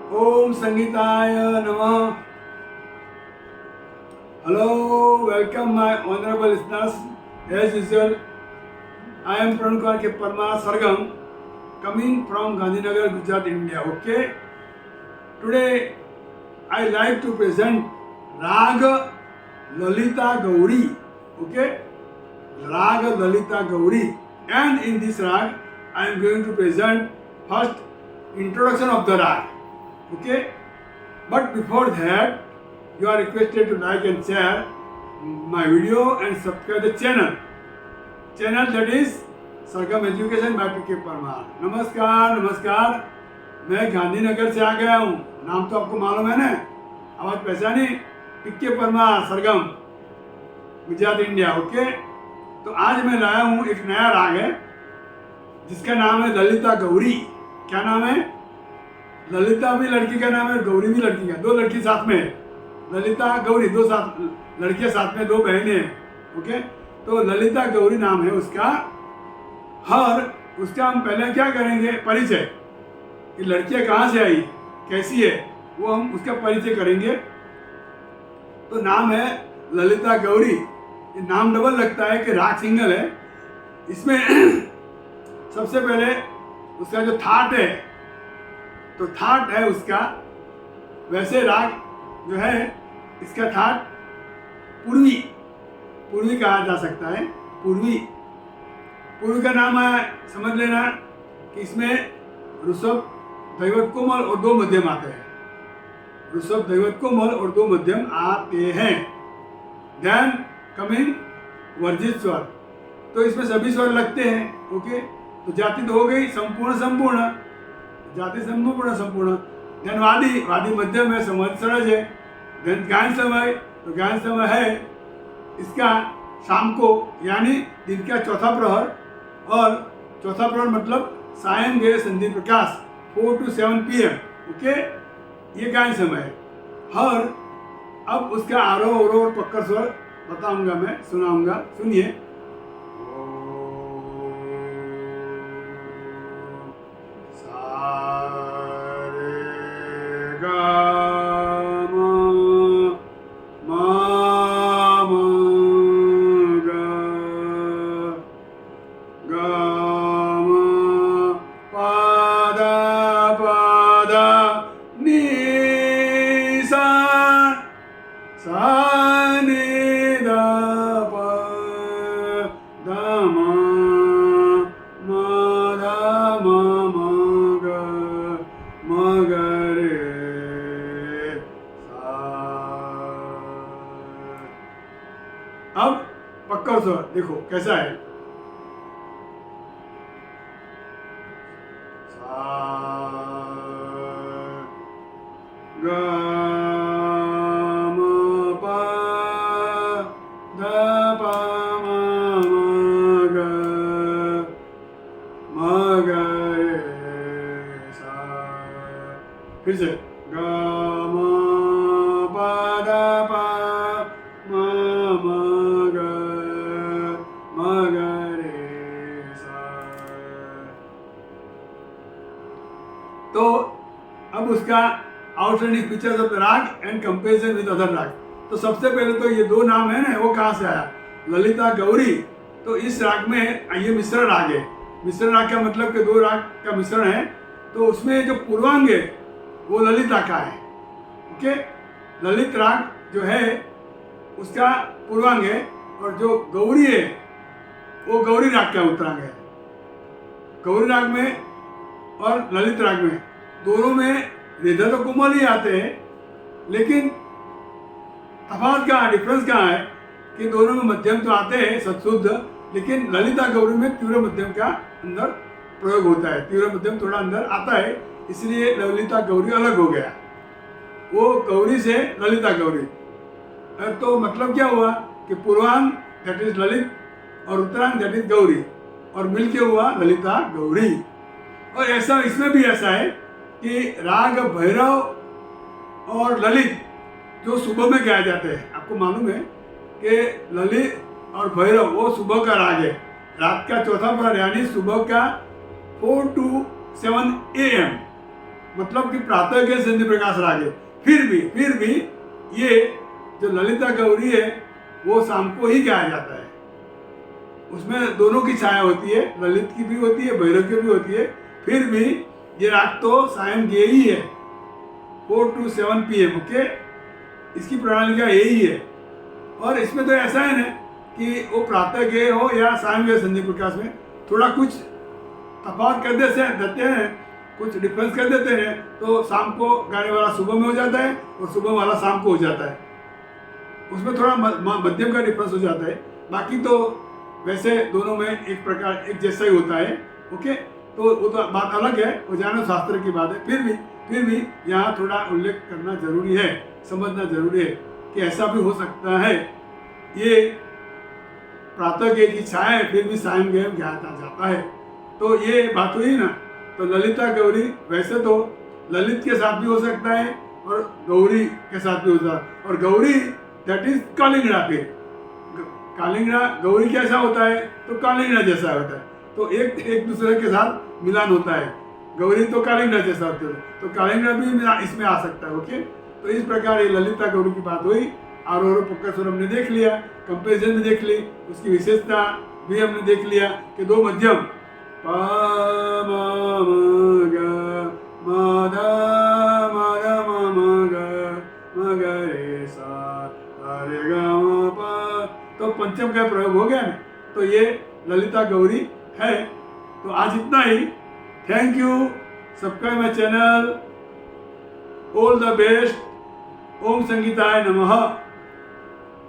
ओम संगीताय नमः. Hello, welcome my honorable listeners. As usual, I am Pranam Kumar K. Parmar Sargam, coming from Gandhinagar, Gujarat, India. Okay. Today, I like to present Rag Lalita Gauri. Okay. Rag Lalita Gauri. And in this rag, I am going to present first introduction of the rag. Okay. But before that, you are requested to like and share my video and subscribe the channel. Channel that is Sargam education by P के परमार. नमस्कार. मैं गांधीनगर से आ गया हूँ. नाम तो आपको मालूम है ना, आवाज पहचानी. पी के परमार सरगम, गुजरात, इंडिया. ओके. तो आज मैं लाया हूँ एक नया राग है जिसका नाम है ललिता गौरी. क्या नाम है? ललिता भी लड़की का नाम है, गौरी भी लड़की का. दो लड़की साथ में है, ललिता गौरी. दो साथ लड़कियां साथ में, दो बहनें हैं. ओके. तो ललिता गौरी नाम है उसका. उसका हम पहले क्या करेंगे, परिचय. कि लड़कियां कहाँ से आई, कैसी है, वो हम उसका परिचय करेंगे. तो नाम है ललिता गौरी. ये नाम डबल लगता है कि राग सिंगल है. इसमें सबसे पहले उसका जो थाट है, तो थाट है उसका, वैसे राग जो है इसका थाट पूर्वी कहा जा सकता है. पूर्वी का नाम है, समझ लेना कि इसमें ऋषभ, दैवत, कोमल और दो मध्यम आते हैं. ऋषभ, दैवत, कोमल और दो मध्यम आते हैं. देन कमिंग वर्जित स्वर. तो इसमें सभी स्वर लगते हैं. ओके. तो जाति तो हो गई संपूर्ण, जाति संपूर्ण. देन वादी मध्यम है, समाधि सरज है. देन गायन समय, तो गायन समय है इसका शाम को, यानी दिन का चौथा प्रहर. और चौथा प्रहर मतलब सायं गए संधि प्रकाश, 4 to 7 PM. ओके. ये गायन समय है. अब उसका आरोह अवरोह पक्कर स्वर बताऊंगा, मैं सुनाऊंगा. सुनिए. अब पक्का स्वर देखो कैसा है. गा म पा ध पा म ग रे सा. फिर से गा म पा ध पा म ग रे सा. तो अब उसका आउटस्टैंडिंग फीचर्स ऑफ द राग एंड कंपेरिजन विद अदर राग. तो सबसे पहले तो ये दो नाम है ना, वो कहाँ से आया, ललिता गौरी. तो इस राग में ये मिश्रण राग है. मिश्रण राग का मतलब कि दो राग का मिश्रण है. तो उसमें जो पूर्वांग है वो ललिता का है. ओके. ललित राग जो है उसका पूर्वांग है, और जो गौरी है वो गौरी राग का उत्तरांग है. गौरी राग में और ललित राग में दोनों में रिधा तो कोमल ही आते हैं, लेकिन तफावत कहाँ, डिफरेंस कहाँ है कि दोनों में मध्यम तो आते हैं सत्शुद्ध, लेकिन ललिता गौरी में तीव्र मध्यम का अंदर प्रयोग होता है. तीव्र मध्यम थोड़ा अंदर आता है, इसलिए ललिता गौरी अलग हो गया. वो गौरी से ललिता गौरी. तो मतलब क्या हुआ कि पूर्वांग दैट इज ललित और उत्तरांग दैट इज गौरी, और मिलके हुआ ललिता गौरी. और ऐसा इसमें भी ऐसा है कि राग भैरव और ललित जो सुबह में गाए जाते हैं, आपको मालूम है कि ललित और भैरव वो सुबह का राग है. रात का चौथा प्रहर यानी सुबह का 4 to 7 AM मतलब कि प्रातः के संधि प्रकाश राग है। फिर भी ये जो ललिता गौरी है वो शाम को ही गाया जाता है। उसमें दोनों की छाया होती है, ललित की भी होती है, भैरव की भी होती है। फिर भी ये राग तो सायं गे ही है, 4 to 7 PM। ओके, इसकी प्रणाली का यही है। और इसमें तो ऐसा है ना कि वो प्रातः गे हो या सायं गे संधि प्रकाश में थोड़ा कुछ तफावत कर देते हैं, कुछ डिफरेंस कर देते हैं, तो शाम को गाने वाला सुबह में हो जाता है और सुबह वाला शाम को हो जाता है। उसमें थोड़ा मध्यम का डिफरेंस हो जाता है, बाकी तो वैसे दोनों में एक प्रकार एक जैसा ही होता है। ओके, तो वो तो बात अलग है, वो जानो शास्त्र की बात है। फिर भी यहाँ थोड़ा उल्लेख करना जरूरी है, समझना जरूरी है कि ऐसा भी हो सकता है। ये प्रातः गे की छाया है, फिर भी सायं गे गाया जाता है। तो ये बात हुई ना। तो ललिता गौरी वैसे तो ललित के साथ भी हो सकता है और गौरी के साथ भी हो सकता है। और गौरी दैट इज कालिंगड़ा। फिर कालिंगड़ा गौरी कैसा होता है, तो कालिंगड़ा जैसा होता है, तो एक दूसरे के साथ मिलान होता है। गौरी तो कालिंगड़ा जैसा होता है, तो कालिंगड़ा भी इसमें आ सकता है। ओके, तो इस प्रकार ये ललिता गौरी की बात हुई। आरोह पक्का स्वर हमने देख लिया, कंपेरिजन में देख ली, उसकी विशेषता भी हमने देख लिया कि दो मध्यम प म ग म ध म ग रे सा रे ग म प, तो पंचम का प्रयोग हो गया ना। तो ये ललिता गौरी है। तो आज इतना ही। Thank you, subscribe my channel. All the best. ओम संगीताय नमः।